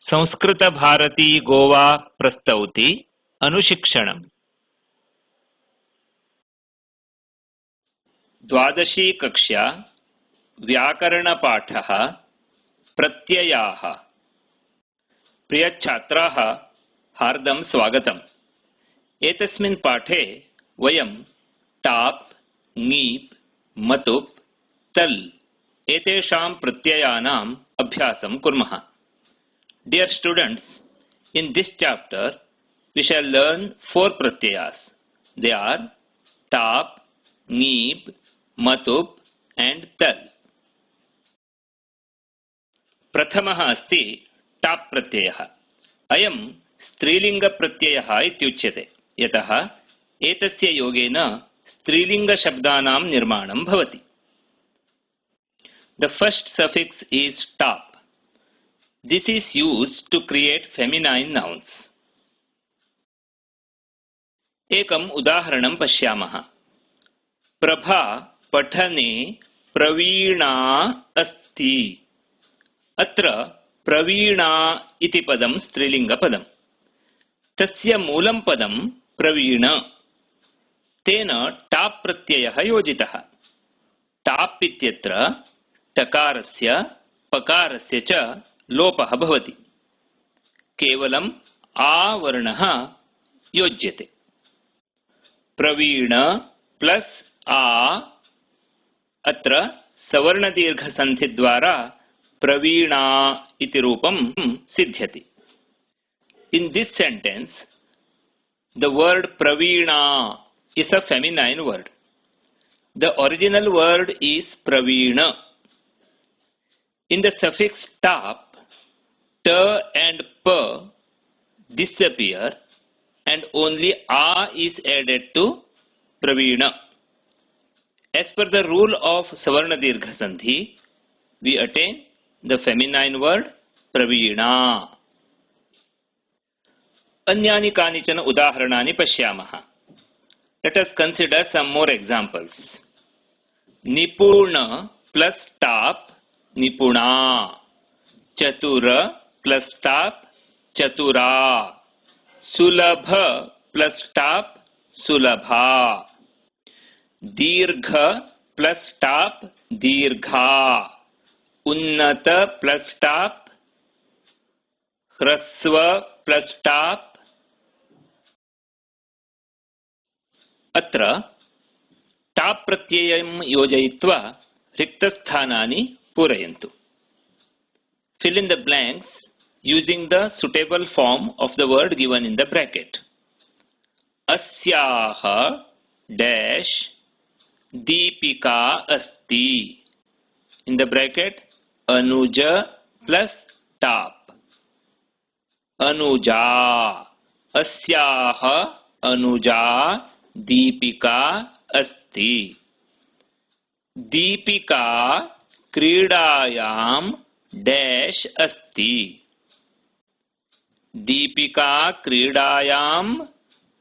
संस्कृत भारती गोवा प्रस्तौति अनुशिक्षणम्। द्वादशी कक्षा व्याकरणपाठः प्रत्ययाः। प्रियछात्राः, हार्दं स्वागतम्। एतस्मिन् पाठे वयं टाप्, ङीप्, मतुप्, तल् एतेषां प्रत्ययानाम् अभ्यासं कुर्मः। Dear students, in this chapter we shall learn 4 pratyayas. They are tap, ङीप्, मतुप् and tal. प्रथमः अस्ति टाप् प्रत्ययः। अयं स्त्रीलिङ्गप्रत्ययः इत्युच्यते, यतः एतस्य योगेन स्त्रीलिङ्गशब्दानां निर्माणं भवति। The first suffix is tap. This is used to create feminine nouns. एकम् उदाहरणं पश्यामः। प्रभा पठने प्रवीणा अस्ति। अत्र प्रवीणा इति पदं स्त्रीलिङ्गपदम्। तस्य मूलं पदं प्रवीण। तेन टाप् प्रत्ययः योजितः। टाप् इत्यत्र टकारस्य पकारस्य च लोपः भवति। केवलम् आ वर्णः योज्यते। प्रवीण प्लस आ अत्र सवर्णदीर्घसन्धिद्वारा प्रवीणा इति रूपं सिद्ध्यति। In this sentence, the word praveena is a feminine word. The original word is praveena. In the suffix tap, t and p disappear and only a is added to praveena. As per the rule of savarna dirgha sandhi, we attain the feminine word praveena. Anyani kanichana udaharanani pashyamah. Let us consider some more examples. Nipuna plus tap, nipuna. Chatura plus tap, chatura. Sulabha plus tap, sulabha. Dirgha plus tap, dirgha. Unnata plus tap, hrasva plus tap. अत्र top प्रत्ययं योजयित्वा रिक्तस्थानानि पूरयन्तु. Fill in the blanks using the suitable form of the word given in the bracket. Asyaha dash Deepika asti. In the bracket, Anuja plus tap. Anuja. Asyaha Anuja Deepika asti. Deepika क्रीडायां dash asti. Deepika क्रीडायां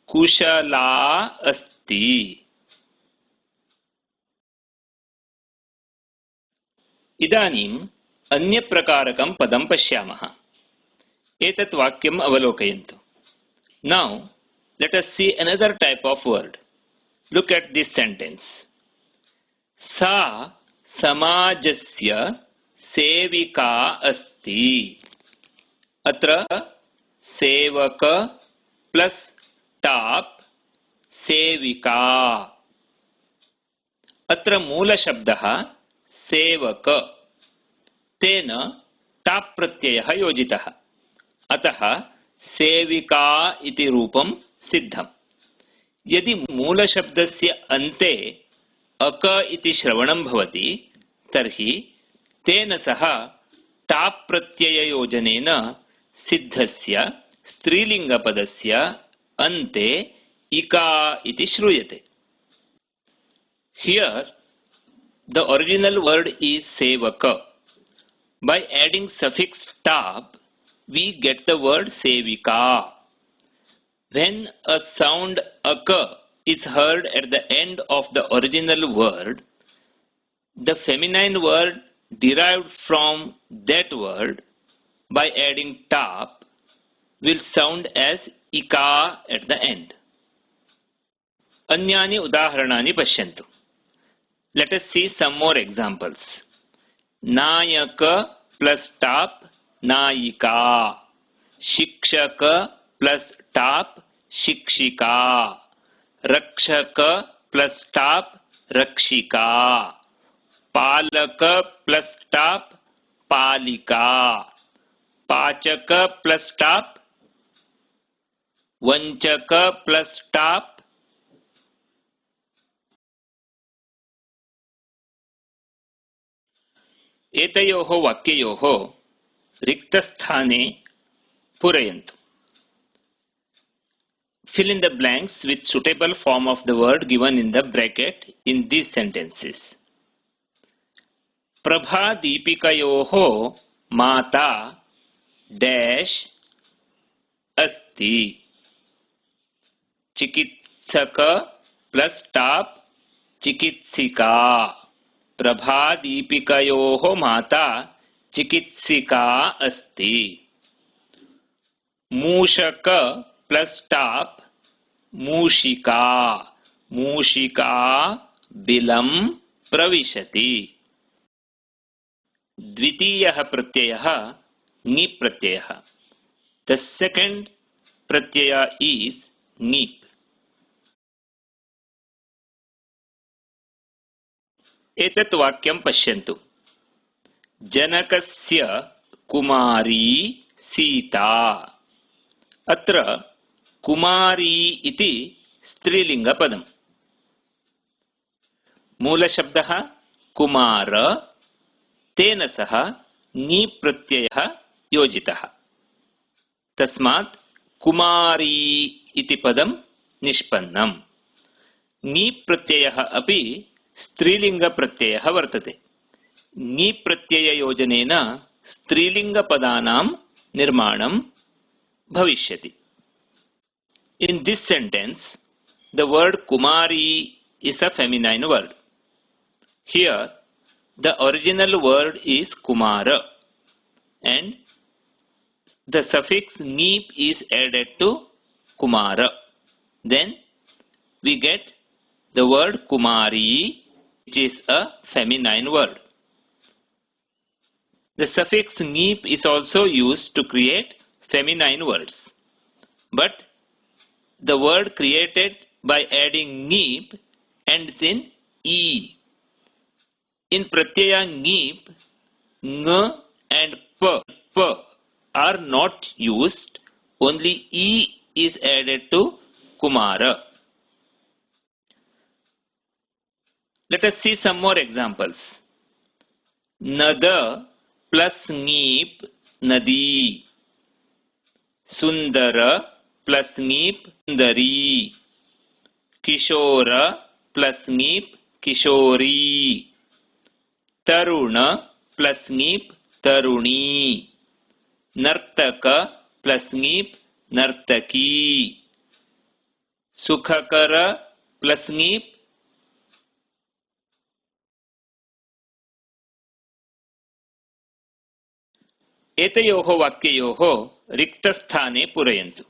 कुशला अस्ति. इदानीम् अन्यप्रकारकं पदं पश्यामः. एतत् वाक्यम् अवलोकयन्तु. Now let us see another type of word. Look at this sentence. सा समाजस्य सेविका अस्ति. अत्र सेवक प्लस टाप सेविका. अत्र मूलशब्दः सेवक. तेन टाप् प्रत्ययः योजितः. अतः सेविका इति रूपं सिद्धम्. यदि मूलशब्दस्य अन्ते अक इति श्रवणं भवति तर्हि तेन सह टाप् प्रत्यययोजनेन सिद्धस्य स्त्रीलिङ्गपदस्य अन्ते इका इति श्रूयते. Here the original word is sevaka. By adding suffix tap, we get the word sevika. When a sound aka is heard at the end of the original word, the feminine word derived from that word by adding top will sound as ika at the end. Anyani udaharanani pashyantu. Let us see some more examples. Nayaka plus top, nayika. Shikshaka plus top, shikshika. Rakshaka plus top, rakshika. Palaka plus top, palika. Pachaka plus top, vanchaka plus top, एतयोः वाक्ययोः रिक्तस्थाने पूरयन्तु. Fill in the blanks with suitable form of the word given in the bracket in these sentences. Prabha दीपिकयोः माता dash अस्ति. चिकित्सक plus top चिकित्सिका. Prabha दीपिकयोः माता चिकित्सिका अस्ति. मूषक plus top मूषिका. मूषिका बिलं प्रविशति. द्वितीयः प्रत्ययः ङीप् प्रत्ययः. The second pratyaya is ङीप्. एतत् वाक्यं पश्यन्तु. जनकस्य कुमारी सीता. अत्र कुमारी इति स्त्रीलिङ्गपदम्. मूलशब्दः कुमार, तेन सह ङीप् प्रत्ययः योजितः. तस्मात् कुमारी इति पदं निष्पन्नम्. ङीप् प्रत्ययः अपि स्त्रीलिङ्गप्रत्ययः वर्तते. ङीप् प्रत्यययोजनेन स्त्रीलिङ्गपदानां निर्माणं भविष्यति. In this sentence, the word Kumari is a feminine word. Here, the original word is Kumara and the suffix ङीप् is added to Kumara. Then we get the word Kumari, which is a feminine word. The suffix ङीप् is also used to create feminine words. But the word created by adding ङीप् ends in e. In pratyaya ङीप्, ng and p are not used. Only e is added to Kumara. Let us see some more examples. Nada plus ङीप् nadi. Sundara plus ङीप् sundari. Kishora plus ङीप् kishori. Taruna plus ङीप् taruni. Nartaka plus ङीप् nartaki. Sukhakara plus ङीप् एतयोः वाक्ययोः रिक्तस्थाने पूरयन्तु.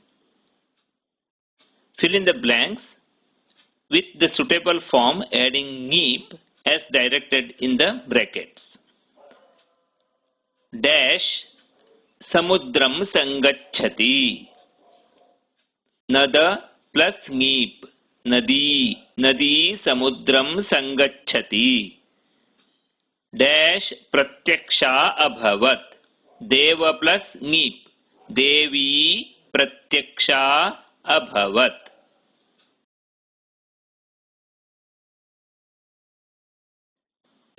Fill in the blanks with the suitable form adding ङीप् as directed in the brackets. Dash samudram sangacchati. Nada plus ङीप् nadi. Nadi samudram sangacchati. Dash pratyaksha abhavat. Deva plus ङीप् देवी प्रत्यक्षा अभवत्.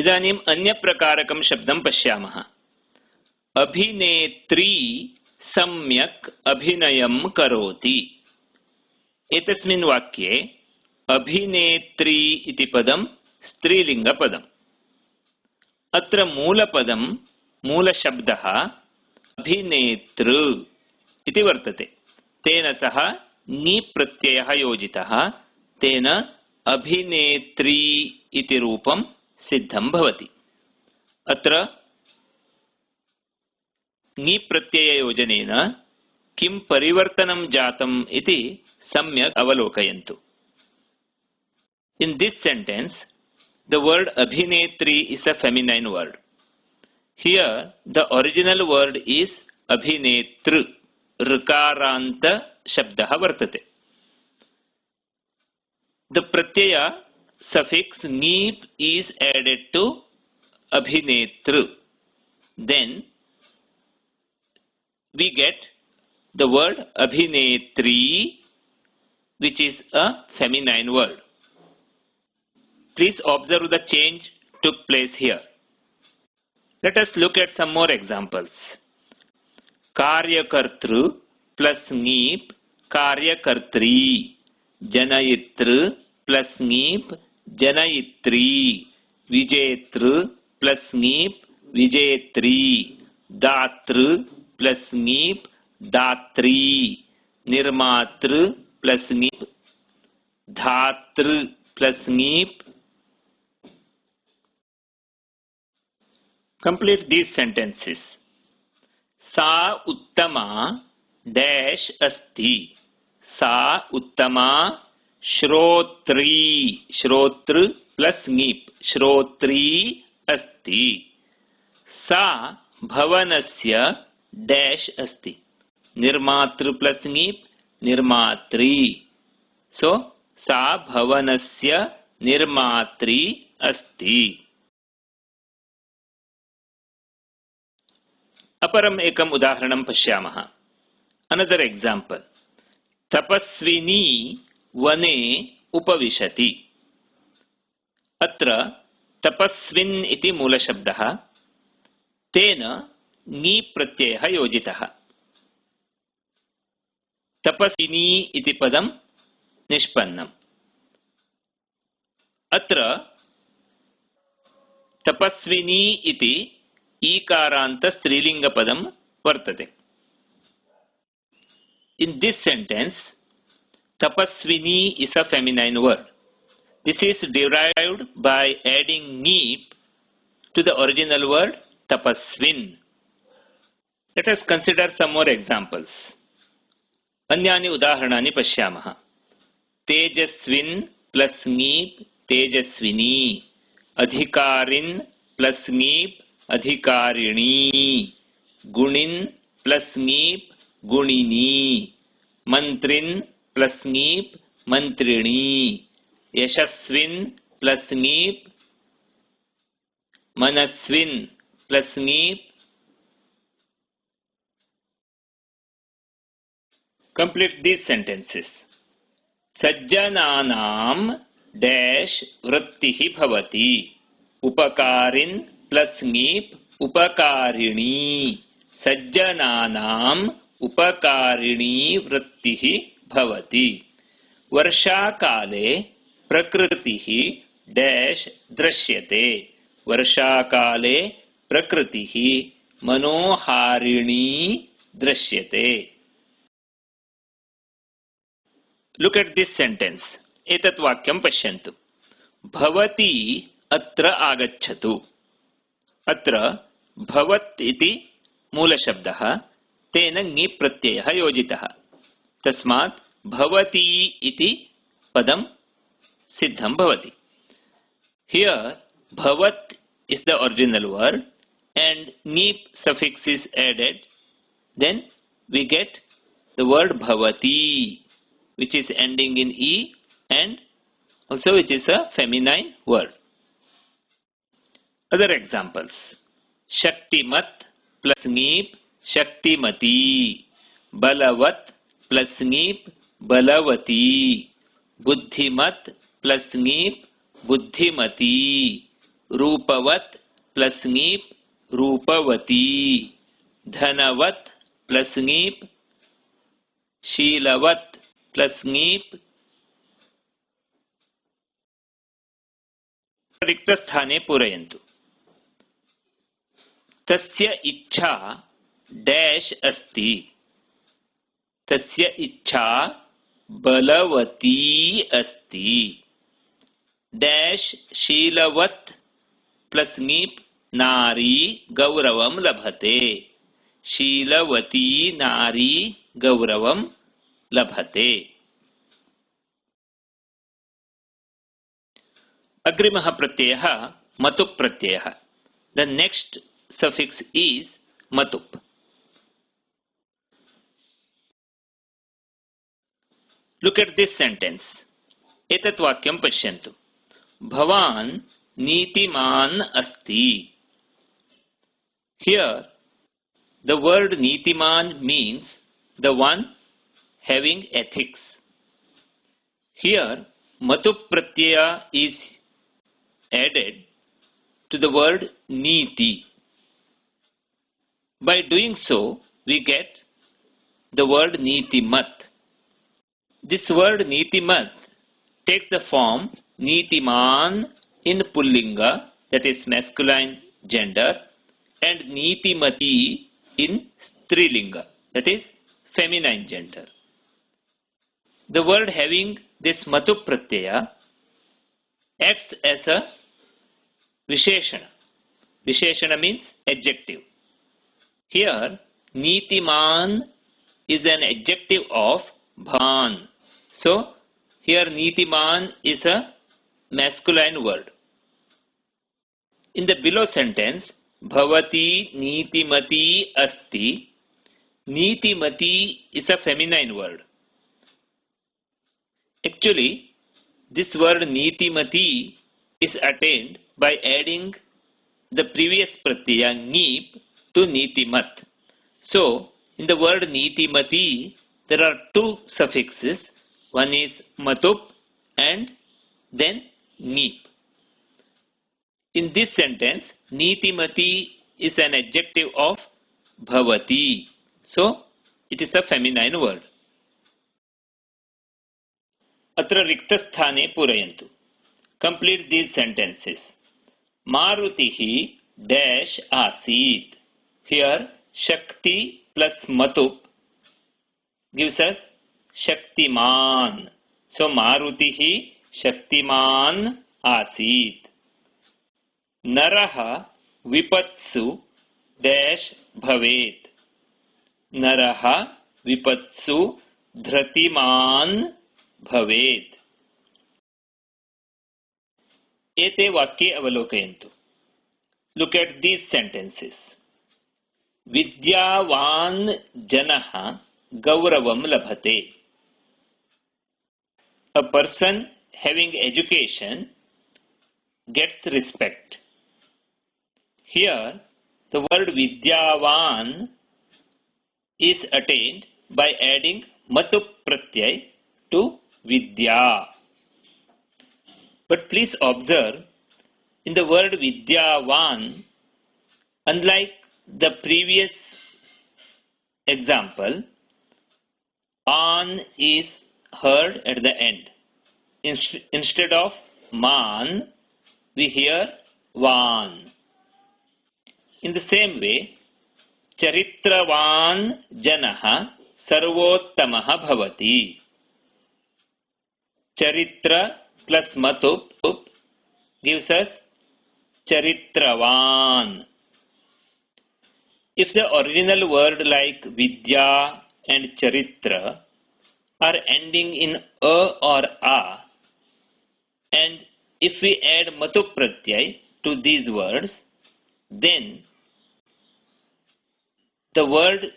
इदानीम् अन्यप्रकारकं शब्दं पश्यामः. अभिनेत्री सम्यक् अभिनयं करोति. एतस्मिन् वाक्ये अभिनेत्री इति पदं स्त्रीलिङ्गपदम्. अत्र मूलपदं मूलशब्दः अभिनेतृ इति वर्तते. तेन सह ङीप् प्रत्ययः योजितः. तेन अभिनेत्री इति रूपं सिद्धं भवति. अत्र ङि प्रत्यययोजनेन किं परिवर्तनं जातम् इति सम्यक् अवलोकयन्तु. In this sentence, the word abhinetri is a feminine word. Here, the original word is abhinetru. Rkaranta shabdaha vartate. The pratyaya suffix nip is added to abhinetru. Then we get the word abhinetri, which is a feminine word. Please observe the change took place here. Let us look at some more examples. Karyakartru plus nip karyakartri. Janayitru plus nip janayitri. Vijetru plus nip vijetri. Datru plus nip datri. Nirmatru plus nip dhatru plus nip. Complete these sentences. सा उत्तमा dash अस्ति. सा उत्तमा श्रोत्री. श्रोत्र plus ङीप श्रोत्री अस्ति. सा भवनस्य dash अस्ति. निर्मातृ प्लस ङीप निर्मात्री. सो सा भवनस्य निर्मात्री अस्ति. अपरम एकम उदाहरणं पश्यामः. Another example. तपस्विनी वने उपविशति. अत्र तपस्विन् इति मूलशब्दः. तेन ङि प्रत्ययः योजितः. तपस्विनी इति पदं निष्पन्नम्. अत्र तपस्विनी इति ईकारान्त स्त्रीलिंगपदं वर्तते. In this sentence, tapasvini is a feminine word. This is derived by adding neep to the original word tapasvin. Let us consider some more examples. Anyani udaharanani pashyamah. Tejasvin plus neep tejasvini. Adhikarin plus neep अधिकारिणी. गुणिन plus ङीप गुणिनी. मंत्रिन plus ङीप मंत्रिणी. यशस्विन plus ङीप मनस्विन प्लस ङीप. Complete these sentences. सज्जनानां डैश वृत्तिः भवति. उपकारिन प्लस ङीप उपकारिणी. सज्जनानां उपकारिणी वृत्तिः भवति. वर्षाकाले प्रकृतिः डैश दृश्यते. वर्षाकाले प्रकृतिः मनोहारिणी दृश्यते. Look at this sentence. एतत् वाक्यं पश्यन्तु. भवती अत्र आगच्छतु. अत्र भवत् इति मूलशब्दः. तेन ङि प्रत्ययः योजितः. तस्मात् भवती इति पदं सिद्धं भवति. Here bhavat is the original word and ङीप suffix is added. Then we get the word bhavati, which is ending in e and also which is a feminine word. Other examples. Shaktimat plus ङीप shaktimati. Balavat plus ङीप balavati. Buddhimat plus ङीप buddhimati. Rupavat plus ङीप रूपवती. Dhanavat plus ङीप शीलवत plus ङीप. रिक्त स्थाने पूरयन्तु. तस्य इच्छा dash अस्ति. तस्य इच्छा बलवती अस्ति. डैश शीलवत प्लस ङीप नारी गौरवं लभते. शीलवती नारी गौरवं लभते. अग्रिमः प्रत्ययः मतुप् प्रत्ययः. The next suffix is matup. Look at this sentence. एतत् वाक्यं पश्यन्तु. भवान् नीतिमान् अस्ति. Here the word Nitiman means the one having ethics. Here Matup Pratyaya is added to the word Niti. By doing so, we get the word Nitimat. This word Nitimat takes the form Nitiman in Pullinga, that is masculine gender, and Nitimati in Strilinga, that is feminine gender. The word having this Matup Pratyaya acts as a Visheshana. Visheshana means adjective. Here, Nitiman is an adjective of Bhavan. So, here Nitiman is a masculine word. In the below sentence, Bhavati Nitimati Asti, Nitimati is a feminine word. Actually, this word Nitimati is attained by adding the previous pratyaya Neep to Nitimat. So, in the word Nitimati, there are two suffixes. One is Matup and then Neep. In this sentence, Nitimati is an adjective of Bhavati. So, it is a feminine word. Atra riktasthane purayantu. Complete these sentences. Marutihi dash asit. Here, Shakti plus Matup gives us Shaktiman. So, Marutihi Shaktiman asit. Naraha vipatsu dash bhavet. Naraha vipatsu dhratiman bhavet. Ete vakye avalokyantu. Look at these sentences. Vidyavan janaha gauravam labhate. A person having education gets respect. Here, the word Vidyavan is attained by adding Matup Pratyay to Vidya. But please observe, in the word Vidyavan, unlike the previous example, An is heard at the end. Instead of Man, we hear Van. In the same way, Charitravan Janaha Sarvottamaha Bhavati. Charitra plus Matup gives us Charitravan. If the original word like Vidya and Charitra are ending in A or A, and if we add Matup Pratyay to these words, then the word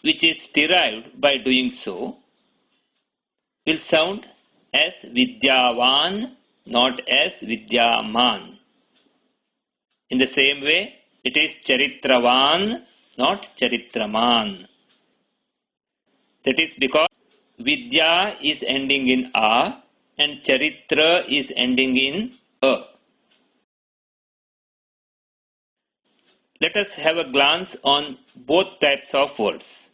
which is derived by doing so will sound as Vidyavan, not as Vidyaman. In the same way, it is Charitravan, not Charitraman. That is because Vidya is ending in A and Charitra is ending in A. Let us have a glance on both types of words.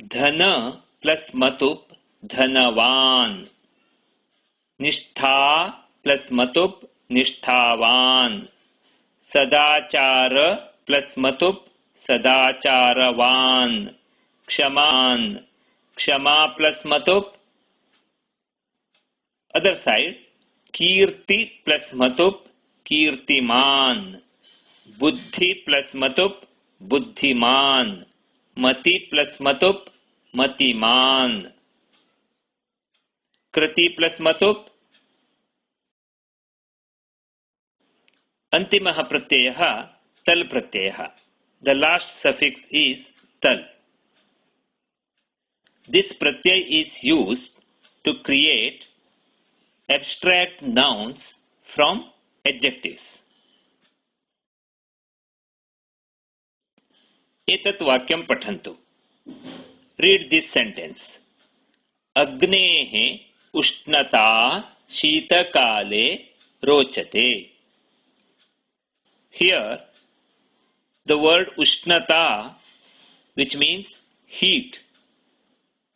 Dhana plus Matup, Dhanavan. Nishtha plus Matup, Nishthavan. Sadachara plus Matup, Sadacharavan. Kshaman. Kshama plus Matup. Other side, Kirti plus Matup, Kirtiman. Buddhi plus Matup, Buddhiman. मति plus मतुप मतिमान, कृति plus मतुप अंतिमः प्रत्ययः तल प्रत्ययः. The last suffix is tal. This pratyay is used to create abstract nouns from adjectives. एतत् वाक्यं पठन्तु. Read this sentence. अग्नेः उष्णता शीतकाले रोचते. Here the word ushnata, which means heat,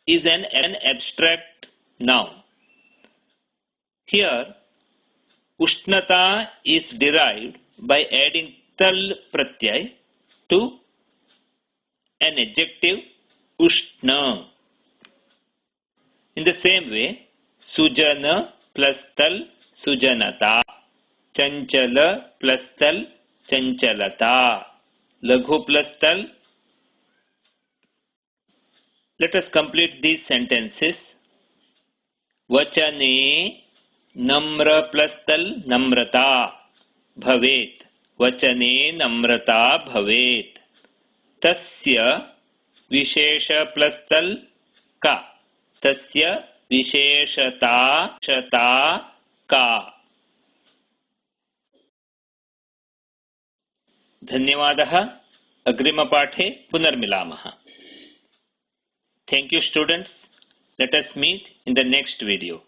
is an abstract noun. Here ushnata is derived by adding tal pratyay to an adjective ushna. In the same way, sujana plus tal sujanata, chanchala plus tal chanchalata, laghu plus tal. Let us complete these sentences. वचने नम्र plus तल नम्रता भवेत्. वचने नम्रता भवेत्. तस्य विशेष plus तल का, तस्य विशेषता का. धन्यवादः. अग्रिमपाठे पुनर्मिलामः. Thank you students. Let us meet in the next video.